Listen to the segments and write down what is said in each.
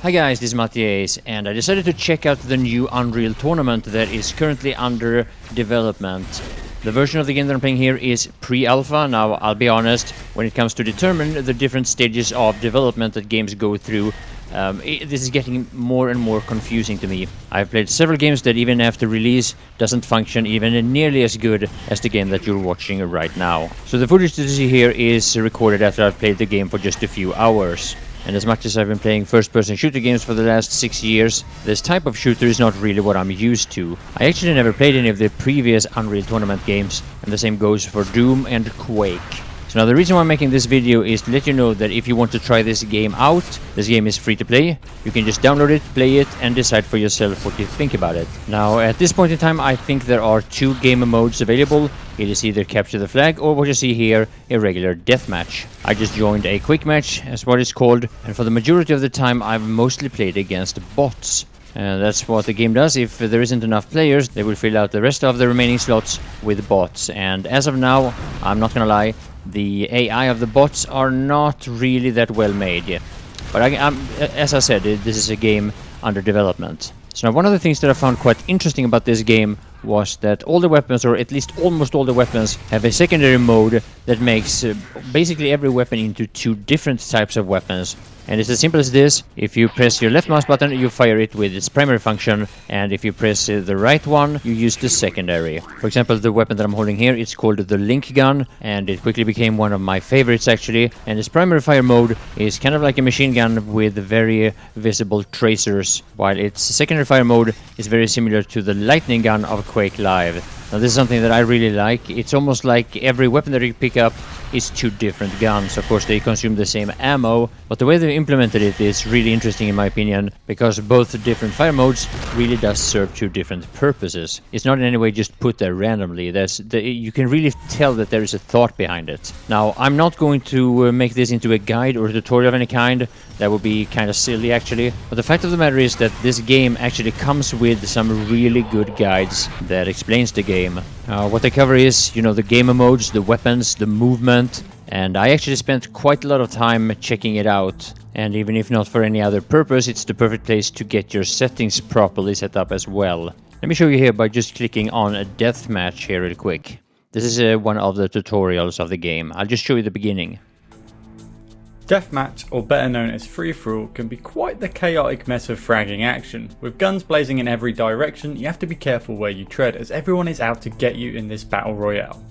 Hi guys, this is Mattias, and I decided to check out the new Unreal tournament that is currently under development. The version of the game that I'm playing here is pre-alpha. Now, I'll be honest, when it comes to determine the different stages of development that games go through, this is getting more and more confusing to me. I've played several games that even after release doesn't function even nearly as good as the game that you're watching right now. So the footage that you see here is recorded after I've played the game for just a few hours. And as much as I've been playing first-person shooter games for the last 6 years, this type of shooter is not really what I'm used to. I actually never played any of the previous Unreal Tournament games, and the same goes for Doom and Quake. So now the reason why I'm making this video is to let you know that if you want to try this game out, this game is free to play. You can just download it, play it, and decide for yourself what you think about it. Now, at this point in time, I think there are 2 game modes available. It is either capture the flag or what you see here, a regular deathmatch. I just joined a quick match, as what it's called, and for the majority of the time I've mostly played against bots. And that's what the game does. If there isn't enough players, they will fill out the rest of the remaining slots with bots. And as of now, I'm not gonna lie, the AI of the bots are not really that well made yet. But as I said, this is a game under development. So now one of the things that I found quite interesting about this game was that all the weapons, or at least almost all the weapons, have a secondary mode that makes basically every weapon into 2 different types of weapons. And it's as simple as this. If you press your left mouse button, you fire it with its primary function, and if you press the right one, you use the secondary. For example, the weapon that I'm holding here, it's called the Link Gun, and it quickly became one of my favorites actually. And its primary fire mode is kind of like a machine gun with very visible tracers, while its secondary fire mode is very similar to the lightning gun of Quake Live. Now this is something that I really like. It's almost like every weapon that you pick up is 2 different guns. Of course, they consume the same ammo, but the way they implemented it is really interesting in my opinion, because both different fire modes really does serve 2 different purposes. It's not in any way just put there randomly. You can really tell that there is a thought behind it. Now, I'm not going to make this into a guide or a tutorial of any kind. That would be kind of silly actually. But the fact of the matter is that this game actually comes with some really good guides that explains the game. What they cover is, you know, the game modes, the weapons, the movement, and I actually spent quite a lot of time checking it out. And even if not for any other purpose, it's the perfect place to get your settings properly set up as well. Let me show you here by just clicking on a deathmatch here real quick. This is one of the tutorials of the game. I'll just show you the beginning. Deathmatch, or better known as free-for-all, can be quite the chaotic mess of fragging action. With guns blazing in every direction, you have to be careful where you tread, as everyone is out to get you in this battle royale.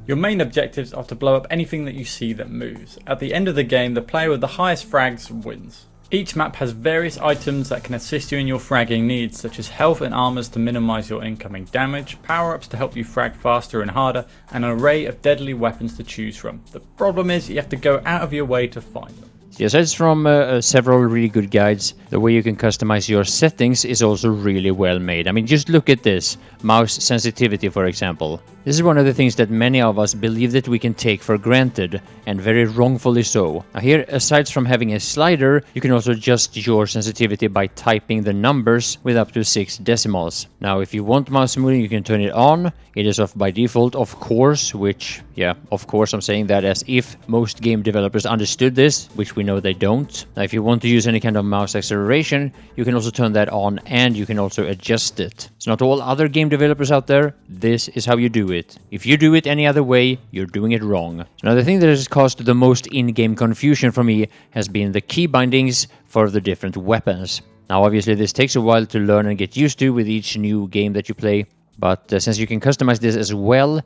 Your main objectives are to blow up anything that you see that moves. At the end of the game, the player with the highest frags wins. Each map has various items that can assist you in your fragging needs, such as health and armors to minimize your incoming damage, power-ups to help you frag faster and harder, and an array of deadly weapons to choose from. The problem is you have to go out of your way to find them. Yes, aside from several really good guides, the way you can customize your settings is also really well made. I mean, just look at this. Mouse sensitivity, for example. This is one of the things that many of us believe that we can take for granted, and very wrongfully so. Now here, aside from having a slider, you can also adjust your sensitivity by typing the numbers with up to 6 decimals. Now, if you want mouse smoothing, you can turn it on. It is off by default, of course, which, yeah, of course I'm saying that as if most game developers understood this, which we know they don't. Now, if you want to use any kind of mouse acceleration, you can also turn that on, and you can also adjust it. So not all other game developers out there, this is how you do it. If you do it any other way, you're doing it wrong. Now, the thing that has caused the most in-game confusion for me has been the key bindings for the different weapons. Now, obviously, this takes a while to learn and get used to with each new game that you play, but since you can customize this as well,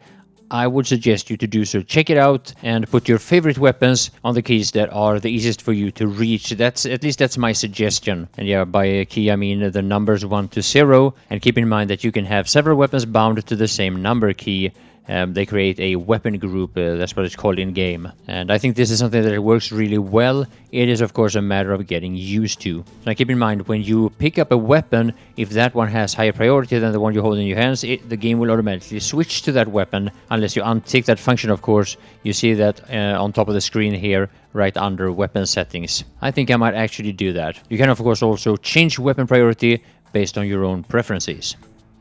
I would suggest you to do so. Check it out and put your favorite weapons on the keys that are the easiest for you to reach. At least that's my suggestion. And yeah, by a key I mean the numbers 1 to 0. And keep in mind that you can have several weapons bound to the same number key. They create a weapon group, that's what it's called in game. And I think this is something that works really well. It is of course a matter of getting used to. Now keep in mind, when you pick up a weapon, if that one has higher priority than the one you hold in your hands, the game will automatically switch to that weapon, unless you untick that function, of course. You see that on top of the screen here, right under weapon settings. I think I might actually do that. You can of course also change weapon priority based on your own preferences.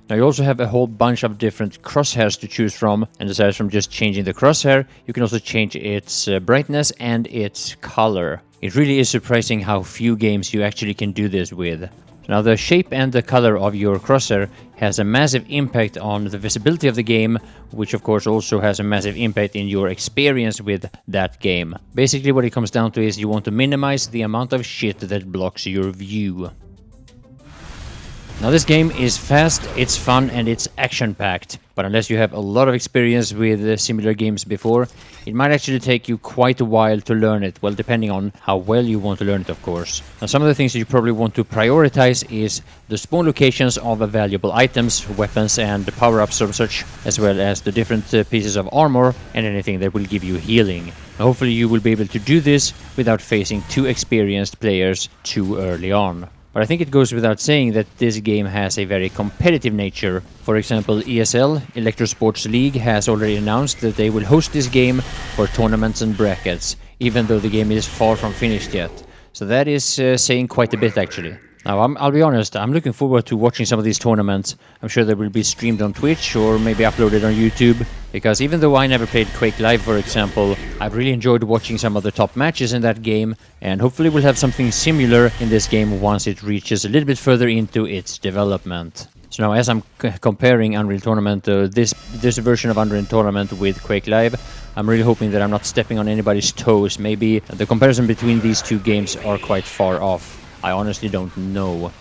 Now you also have a whole bunch of different crosshairs to choose from, and aside from just changing the crosshair, you can also change its brightness and its color. It really is surprising how few games you actually can do this with. Now the shape and the color of your crosshair has a massive impact on the visibility of the game, which of course also has a massive impact in your experience with that game. Basically what it comes down to is you want to minimize the amount of shit that blocks your view. Now this game is fast, it's fun and it's action-packed, but unless you have a lot of experience with similar games before, it might actually take you quite a while to learn it, well depending on how well you want to learn it of course. Now some of the things that you probably want to prioritize is the spawn locations of valuable items, weapons and power-ups or such, as well as the different pieces of armor and anything that will give you healing. Now, hopefully you will be able to do this without facing too experienced players too early on. But I think it goes without saying that this game has a very competitive nature. For example, ESL, Electrosports League, has already announced that they will host this game for tournaments and brackets, even though the game is far from finished yet. So that is saying quite a bit actually. Now, I'll be honest, I'm looking forward to watching some of these tournaments. I'm sure they will be streamed on Twitch or maybe uploaded on YouTube, because even though I never played Quake Live, for example, I've really enjoyed watching some of the top matches in that game, and hopefully we'll have something similar in this game once it reaches a little bit further into its development. So now, as I'm comparing Unreal Tournament, this version of Unreal Tournament with Quake Live, I'm really hoping that I'm not stepping on anybody's toes. Maybe the comparison between these two games are quite far off. I honestly don't know.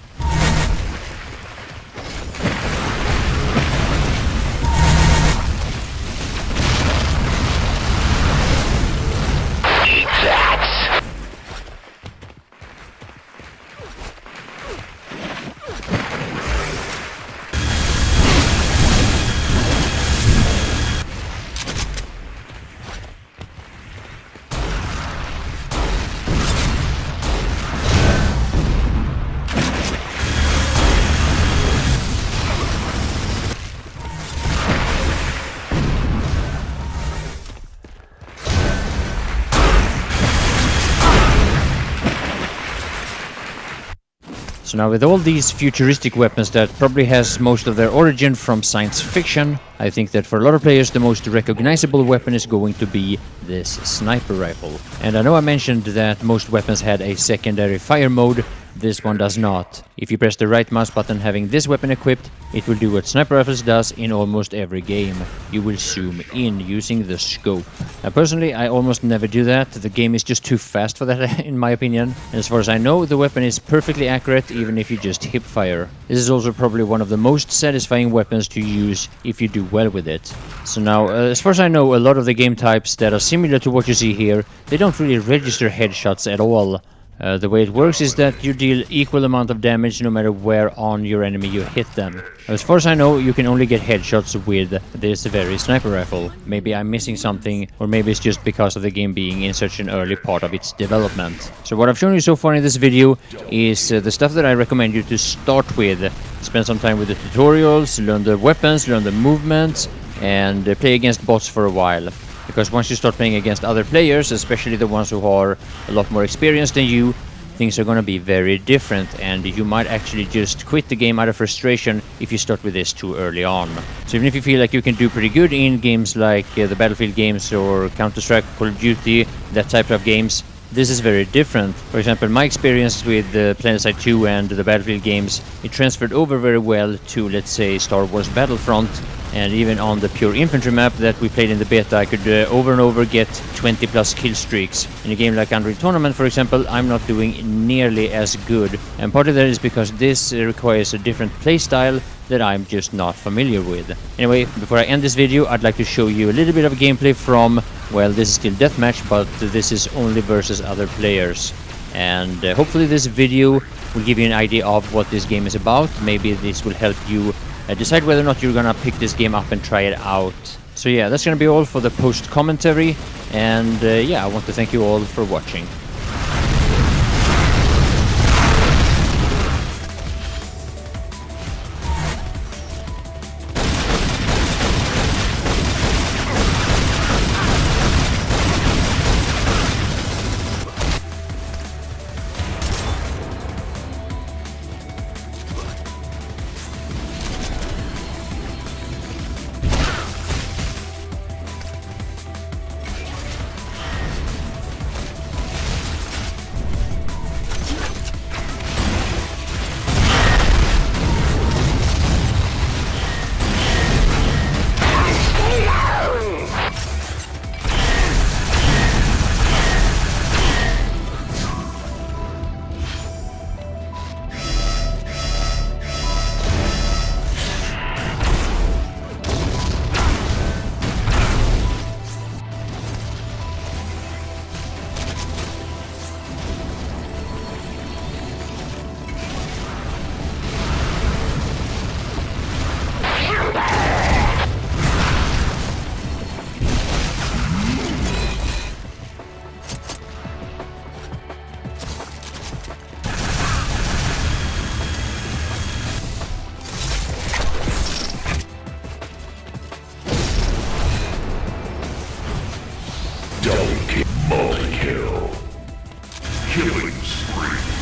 So now with all these futuristic weapons that probably has most of their origin from science fiction, I think that for a lot of players the most recognizable weapon is going to be this sniper rifle. And I know I mentioned that most weapons had a secondary fire mode. This one does not. If you press the right mouse button having this weapon equipped, it will do what sniper rifles does in almost every game. You will zoom in using the scope. Now personally, I almost never do that. The game is just too fast for that in my opinion. And as far as I know, the weapon is perfectly accurate even if you just hip fire. This is also probably one of the most satisfying weapons to use if you do well with it. So now, as far as I know, a lot of the game types that are similar to what you see here, they don't really register headshots at all. The way it works is that you deal equal amount of damage no matter where on your enemy you hit them. As far as I know, you can only get headshots with this very sniper rifle. Maybe I'm missing something, or maybe it's just because of the game being in such an early part of its development. So what I've shown you so far in this video is the stuff that I recommend you to start with. Spend some time with the tutorials, learn the weapons, learn the movements, and play against bots for a while. Because once you start playing against other players, especially the ones who are a lot more experienced than you, things are going to be very different, and you might actually just quit the game out of frustration if you start with this too early on. So even if you feel like you can do pretty good in games like the Battlefield games or Counter-Strike, Call of Duty, that type of games, this is very different. For example, my experience with the Planetside 2 and the Battlefield games, it transferred over very well to, let's say, Star Wars Battlefront. And even on the pure infantry map that we played in the beta, I could over and over get 20 plus kill streaks. In a game like Unreal Tournament, for example, I'm not doing nearly as good. And part of that is because this requires a different playstyle that I'm just not familiar with. Anyway, before I end this video, I'd like to show you a little bit of gameplay from, well, this is still deathmatch, but this is only versus other players. And hopefully this video will give you an idea of what this game is about. Maybe this will help you decide whether or not you're gonna pick this game up and try it out. So yeah, that's gonna be all for the post commentary, and yeah, I want to thank you all for watching. Killing spree.